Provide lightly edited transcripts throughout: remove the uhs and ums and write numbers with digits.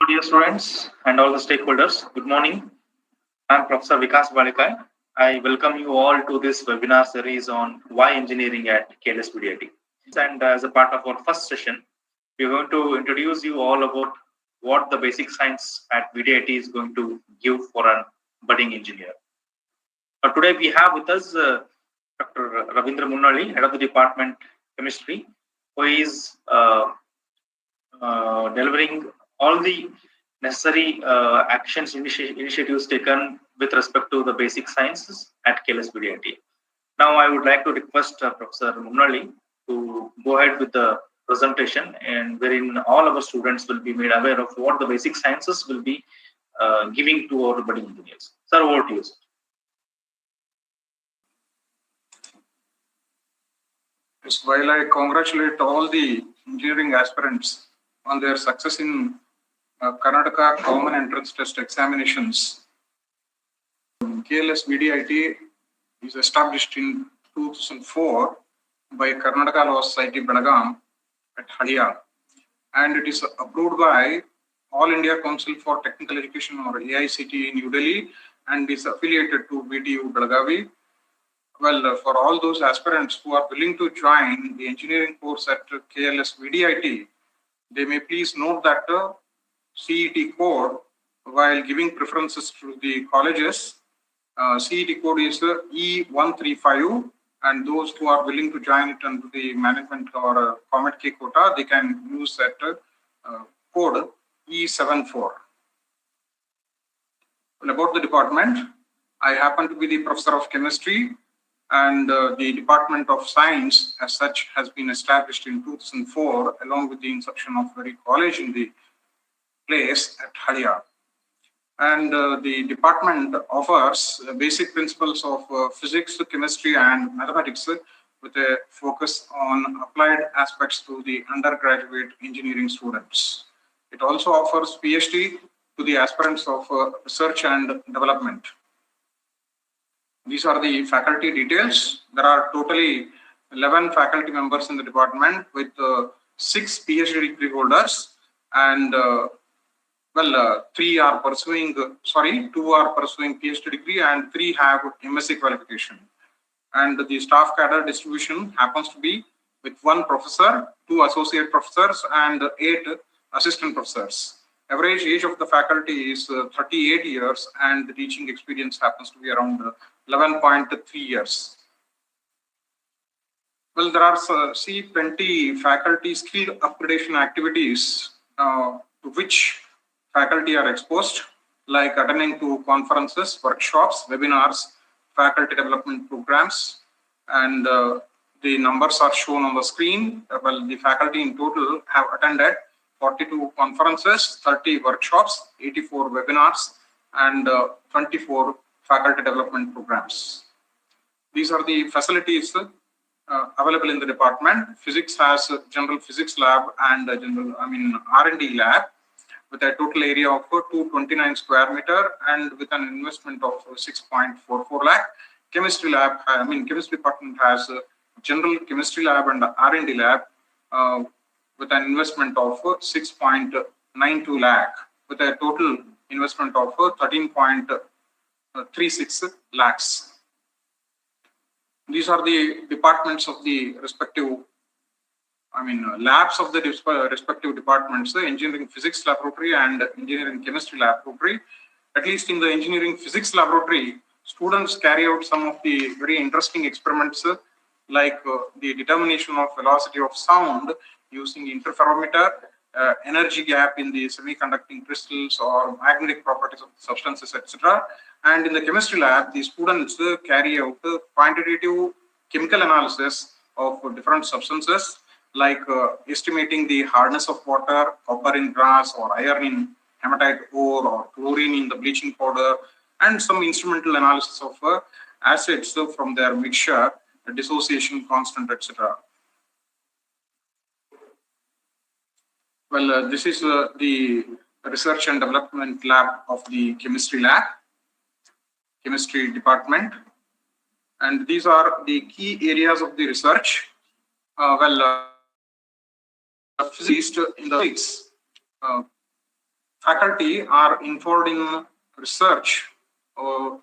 Dear students and all the stakeholders, good morning. I am Professor Vikas Balikai. I welcome you all to this webinar series on why engineering at KLS VDIT. And as a part of our first session, we are going to introduce you all about what the basic science at VDIT is going to give for a budding engineer. Today we have with us Dr. R.S.Munnolli, Head of the Department Chemistry, who is delivering all the necessary actions, initiatives taken with respect to the basic sciences at KLS VDIT. Now, I would like to request Professor Munnolli to go ahead with the presentation, and wherein all our students will be made aware of what the basic sciences will be giving to our budding engineers. Sir, over to you. Yes, while I congratulate all the engineering aspirants on their success in Karnataka Common Entrance Test examinations, KLS VDIT is established in 2004 by Karnataka Law Society Belagaum at Hadia, and it is approved by All India Council for Technical Education or AICT in New Delhi and is affiliated to VTU Belagavi. Well, for all those aspirants who are willing to join the engineering course at KLS VDIT, they may please note that CET code, while giving preferences to the colleges, CET code is E135, and those who are willing to join it under the management or Comet K quota, they can use that code E74. Well, about the department, I happen to be the professor of chemistry, and the Department of Science as such has been established in 2004 along with the inception of very college in the place at Hadia. And the department offers basic principles of physics, chemistry and mathematics with a focus on applied aspects to the undergraduate engineering students. It also offers PhD to the aspirants of research and development. These are the faculty details. There are totally 11 faculty members in the department with 6 PhD degree holders, and 2 are pursuing PhD degree and 3 have MSc qualification. And the staff cadre distribution happens to be with 1 professor, 2 associate professors and 8 assistant professors. Average age of the faculty is 38 years and the teaching experience happens to be around 11.3 years. Well, there are plenty faculty skill upgradation activities to which faculty are exposed, like attending to conferences, workshops, webinars, faculty development programs, and the numbers are shown on the screen. Well, the faculty in total have attended 42 conferences, 30 workshops, 84 webinars, and 24 faculty development programs. These are the facilities available in the department. Physics has a general physics lab and a R&D lab with a total area of 229 square meter and with an investment of 6.44 lakh. Chemistry lab, chemistry department has a general chemistry lab and R&D lab with an investment of 6.92 lakh with a total investment of 13.36 lakhs. These are the departments of the respective, labs of the respective departments, the engineering physics laboratory and engineering chemistry laboratory. At least in the engineering physics laboratory, students carry out some of the very interesting experiments like the determination of velocity of sound using interferometer, energy gap in the semiconducting crystals or magnetic properties of substances, etc. And in the chemistry lab, the students carry out quantitative chemical analysis of different substances, like estimating the hardness of water, copper in brass, or iron in hematite ore, or chlorine in the bleaching powder, and some instrumental analysis of acids from their mixture, dissociation constant, etc. Well, this is the research and development lab of the chemistry lab, chemistry department, and these are the key areas of the research. Physics in the physics faculty are involved in research,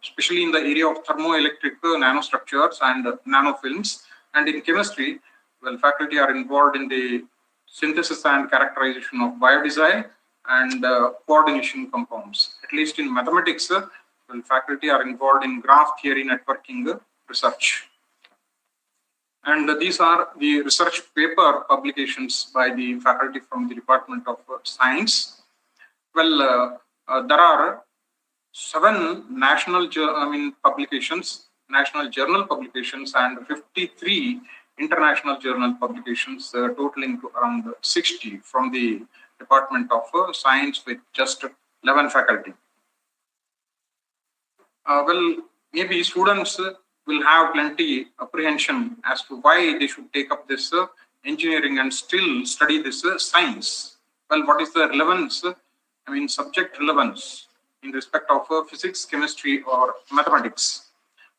especially in the area of thermoelectric nanostructures and nanofilms. And in chemistry, well, faculty are involved in the synthesis and characterization of biodiesel and coordination compounds. At least in mathematics, well, faculty are involved in graph theory networking research. And these are the research paper publications by the faculty from the Department of Science. Well, there are 7 national publications, national journal publications, and 53 international journal publications, totaling to around 60 from the Department of Science, with just 11 faculty. Well, maybe students will have plenty apprehension as to why they should take up this engineering and still study this science. Well, what is the relevance, subject relevance in respect of physics, chemistry, or mathematics?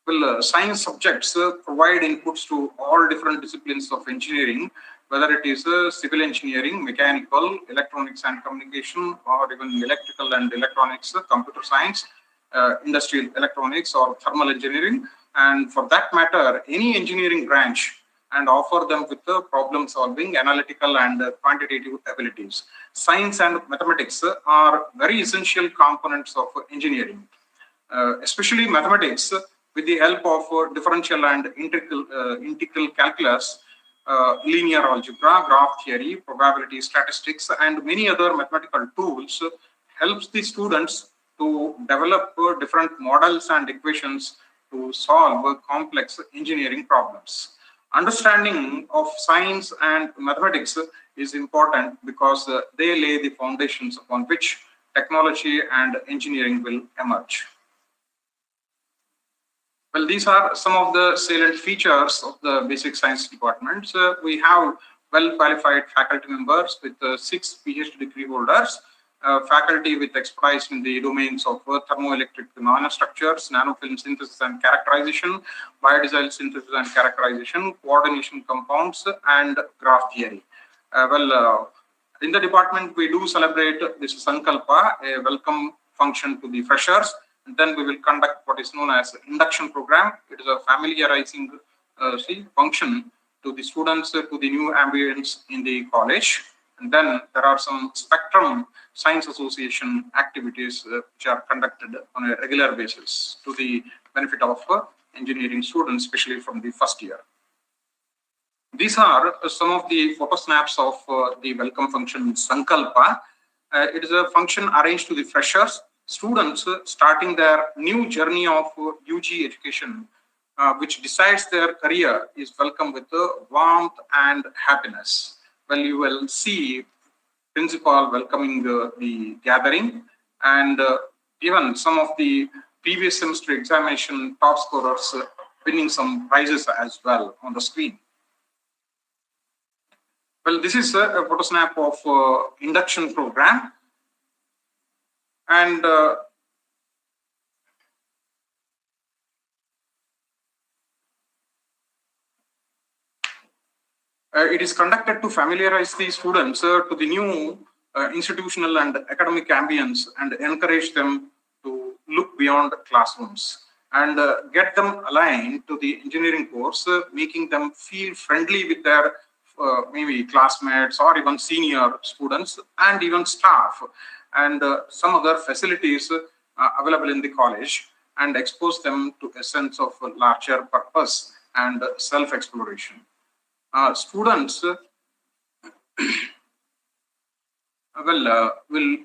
Well, science subjects provide inputs to all different disciplines of engineering, whether it is civil engineering, mechanical, electronics and communication, or even electrical and electronics, computer science, industrial electronics, or thermal engineering, and for that matter, any engineering branch, and offer them with problem solving, analytical and quantitative abilities. Science and mathematics are very essential components of engineering, especially mathematics. With the help of differential and integral calculus, linear algebra, graph theory, probability statistics, and many other mathematical tools, helps the students to develop different models and equations to solve complex engineering problems. Understanding of science and mathematics is important because they lay the foundations upon which technology and engineering will emerge. Well, these are some of the salient features of the basic science departments. We have well-qualified faculty members with 6 PhD degree holders, faculty with expertise in the domains of thermoelectric nanostructures, nanofilm synthesis and characterization, biodiesel synthesis and characterization, coordination compounds, and graph theory. In the department, we do celebrate this Sankalpa, a welcome function to the freshers. And then we will conduct what is known as induction program. It is a familiarizing function to the students to the new ambience in the college. And then there are some spectrum science association activities which are conducted on a regular basis to the benefit of engineering students, especially from the first year. These are some of the photo snaps of the welcome function Sankalpa. It is a function arranged to the freshers, students starting their new journey of UG education, which decides their career, is welcome with warmth and happiness. Well, you will see principal welcoming the gathering, and even some of the previous semester examination top scorers winning some prizes as well on the screen. Well, this is a photo snap of induction program. And it is conducted to familiarize the students to the new institutional and academic ambience and encourage them to look beyond classrooms and get them aligned to the engineering course, making them feel friendly with their maybe classmates or even senior students and even staff, and some other facilities available in the college, and expose them to a sense of larger purpose and self-exploration. Students will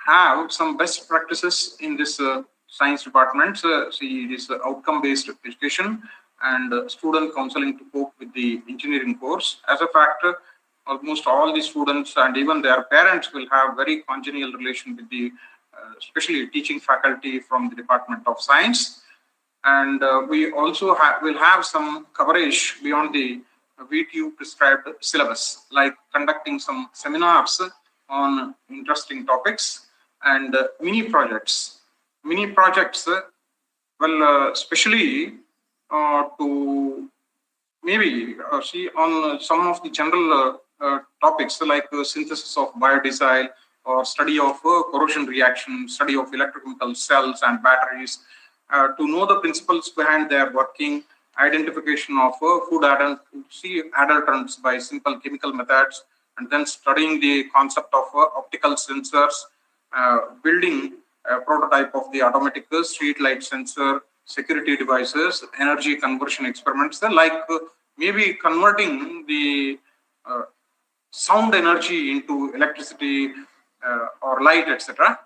have some best practices in this science department. See, it is outcome-based education and student counseling to cope with the engineering course. As a fact, almost all the students and even their parents will have very congenial relation with the especially teaching faculty from the Department of Science. And we also will have some coverage beyond the VTU prescribed syllabus, like conducting some seminars on interesting topics and mini projects. Mini projects, especially to maybe see on some of the general topics like synthesis of biodiesel or study of corrosion reaction, study of electrochemical cells and batteries, to know the principles behind their working, identification of food adulterants by simple chemical methods, and then studying the concept of optical sensors, building a prototype of the automatic street light sensor, security devices, energy conversion experiments, like maybe converting the sound energy into electricity or light, etc.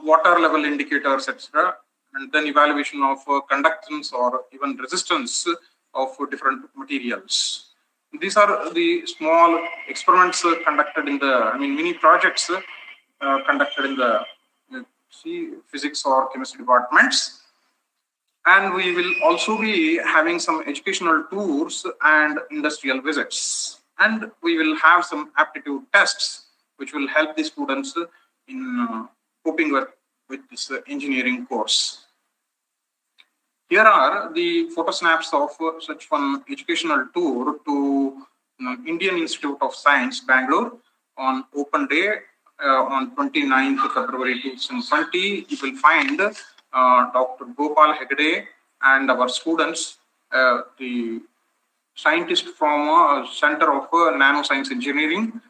Water level indicators, etc. And then evaluation of conductance or even resistance of different materials. These are the small experiments conducted in the, mini projects conducted in the physics or chemistry departments. And we will also be having some educational tours and industrial visits. And we will have some aptitude tests, which will help the students in coping with this engineering course. Here are the photo snaps of such one educational tour to Indian Institute of Science, Bangalore, on open day on 29th February 2020. You will find Dr. Gopal Hegde and our students, the scientist from Center of Nanoscience Engineering,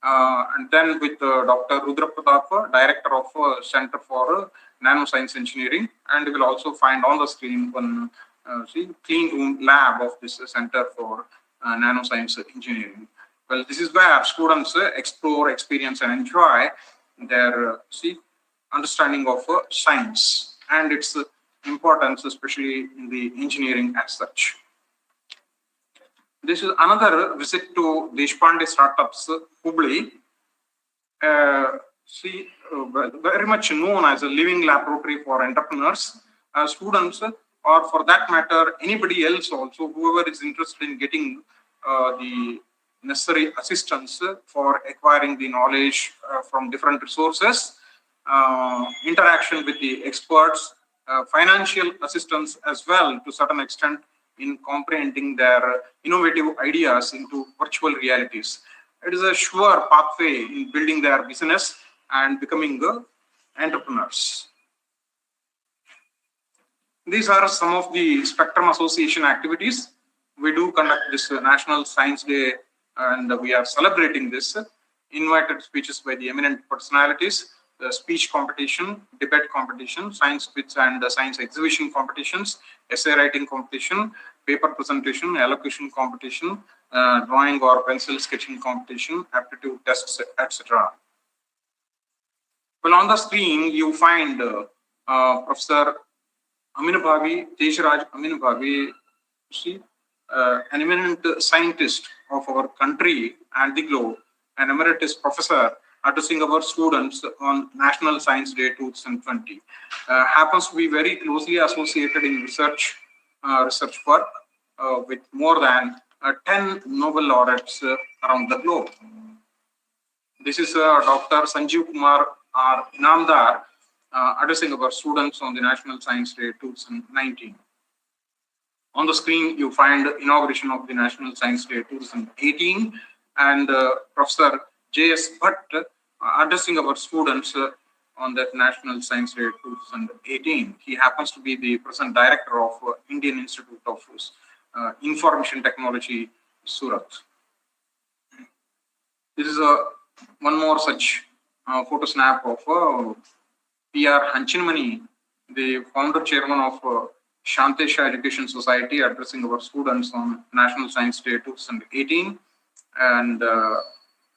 and then with Dr. Rudra Pratap, Director of Center for Nanoscience Engineering, and you will also find on the screen one clean room lab of this Center for Nanoscience Engineering. Well, this is where students explore, experience, and enjoy their understanding of science and its importance, especially in the engineering as such. This is another visit to Deshpande Startups, Hubli. Very much known as a living laboratory for entrepreneurs, students, or for that matter, anybody else also, whoever is interested in getting the necessary assistance for acquiring the knowledge from different resources, interaction with the experts, financial assistance as well to a certain extent in comprehending their innovative ideas into virtual realities. It is a sure pathway in building their business and becoming entrepreneurs. These are some of the Spectrum Association activities. We do conduct this National Science Day, and we are celebrating this. Invited speeches by the eminent personalities, the speech competition, debate competition, science quiz and science exhibition competitions, essay writing competition, paper presentation, elocution competition, drawing or pencil sketching competition, aptitude tests, etc. Well, on the screen, you find Professor Aminabhavi, Tejraj Aminabhavi, an eminent scientist of our country and the globe, an emeritus professor addressing our students on National Science Day 2020. Happens to be very closely associated in research work with more than 10 Nobel laureates around the globe. This is Dr. Sanjeev Kumar R. Inamdar addressing our students on the National Science Day 2019. On the screen, you find inauguration of the National Science Day 2018 and Professor J.S. Bhatt addressing our students on that National Science Day 2018. He happens to be the present director of Indian Institute of Information Technology, Surat. This is one more such photo snap of P.R. Hanchinmani, the founder chairman of Shantesha Education Society, addressing our students on National Science Day 2018. And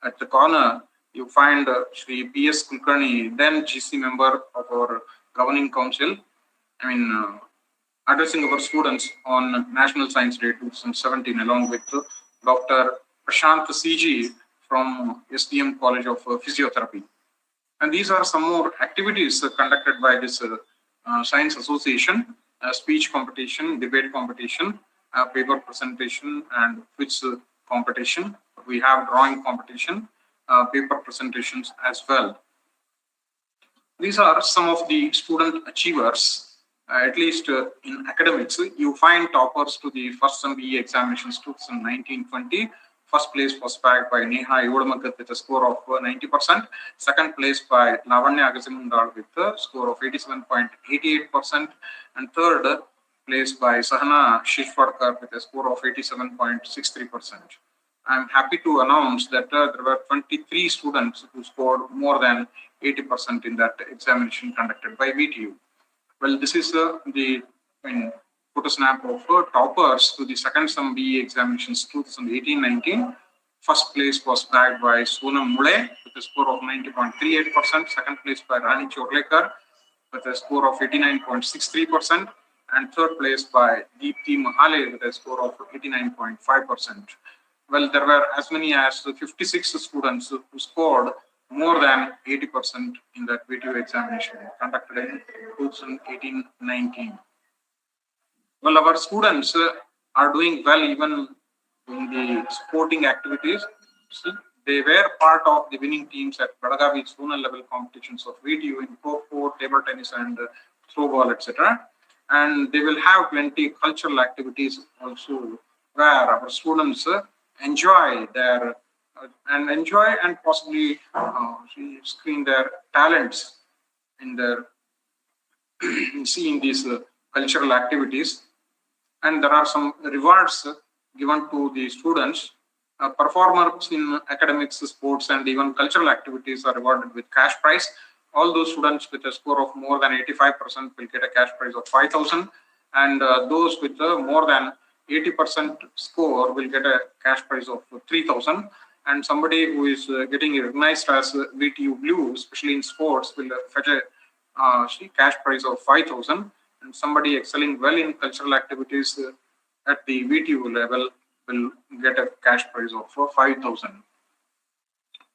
at the corner, you find Shri P.S. Kulkarni, then GC member of our governing council, addressing our students on National Science Day 2017, along with Dr. Prashant C.G. from SDM College of Physiotherapy. And these are some more activities conducted by this Science Association, speech competition, debate competition, paper presentation, and quiz competition. We have drawing competition, paper presentations as well. These are some of the student achievers, at least in academics. You find toppers to the first MBE examinations 2019-20 First place was bagged by Neha Yodamakat with a score of 90%. Second place by Lavanya Agazimundal with a score of 87.88%. And third place by Sahana Shishwadkar with a score of 87.63%. I'm happy to announce that there were 23 students who scored more than 80% in that examination conducted by VTU. Well, this is the photo snap of toppers to the second SEM BE examinations 2018-19. First place was bagged by Sonam Mule with a score of 90.38%. Second place by Rani Chorlekar with a score of 89.63%. And third place by Deepthi Mahale with a score of 89.5%. Well, there were as many as 56 students who scored more than 80% in that VTU examination conducted in 2018-19. Well, our students are doing well even in the sporting activities. See, they were part of the winning teams at Belagavi zonal level competitions of VTU in kho, table tennis and throwball, etc. And they will have plenty cultural activities also where our students enjoy their and possibly screen their talents in their seeing these cultural activities. And there are some rewards given to the students. Performers in academics, sports, and even cultural activities are rewarded with cash prize. All those students with a score of more than 85% will get a cash prize of 5,000, and those with more than 80% score will get a cash prize of 3,000. And somebody who is getting recognized as VTU Blue, especially in sports, will fetch a cash prize of 5,000. And somebody excelling well in cultural activities at the VTU level will get a cash prize of 5,000.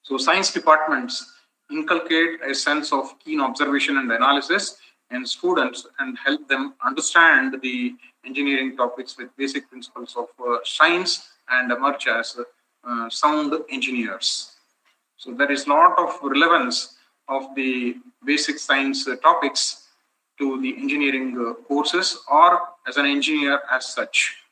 So science departments inculcate a sense of keen observation and analysis in students and help them understand the engineering topics with basic principles of science and emerge as sound engineers. So there is a lot of relevance of the basic science topics to the engineering courses or as an engineer as such.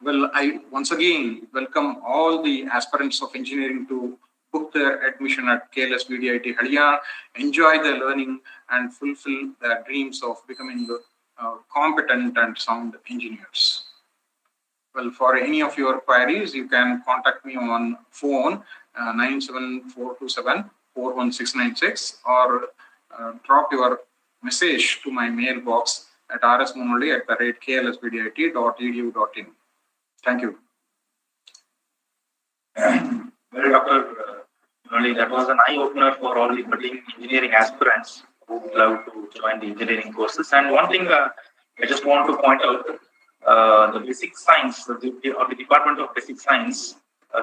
Well, I once again welcome all the aspirants of engineering to book their admission at KLS VDIT Halia, enjoy their learning and fulfill their dreams of becoming competent and sound engineers. Well, for any of your queries, you can contact me on phone 97427-41696 or drop your message to my mailbox at R.S.Munnolli@klsvdit.edu.in. Thank you. Well, Dr. Munnolli, that was an eye-opener for all the budding engineering aspirants who would love to join the engineering courses. And one thing I just want to point out, the basic science, the Department of Basic Science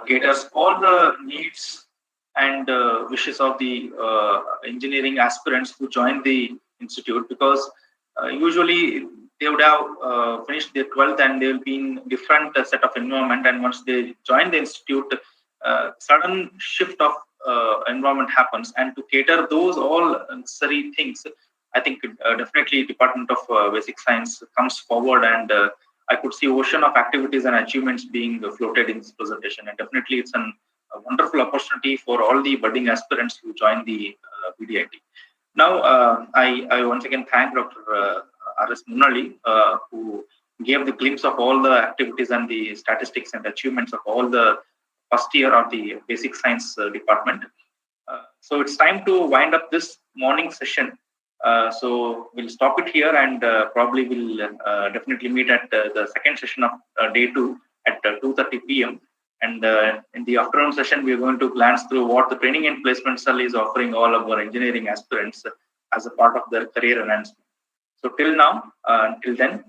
caters all the needs and wishes of the engineering aspirants who join the institute, because usually they would have finished their 12th and they will be in different set of environment, and once they join the institute, sudden shift of environment happens, and to cater those all necessary things, I think definitely Department of Basic Science comes forward, and I could see ocean of activities and achievements being floated in this presentation, and definitely it's a wonderful opportunity for all the budding aspirants who join the VDIT. Now, I once again thank Dr. R.S.Munnolli, who gave the glimpse of all the activities and the statistics and achievements of all the first year of the Basic Science department. So it's time to wind up this morning session. So we'll stop it here, and probably we'll definitely meet at the second session of day 2 at 2:30 p.m. And in the afternoon session, we are going to glance through what the training and placement cell is offering all of our engineering aspirants as a part of their career enhancement. So till now, till then,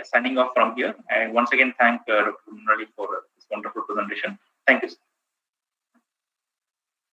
signing off from here. I once again thank Dr. Munnolli for this wonderful presentation. Thank you.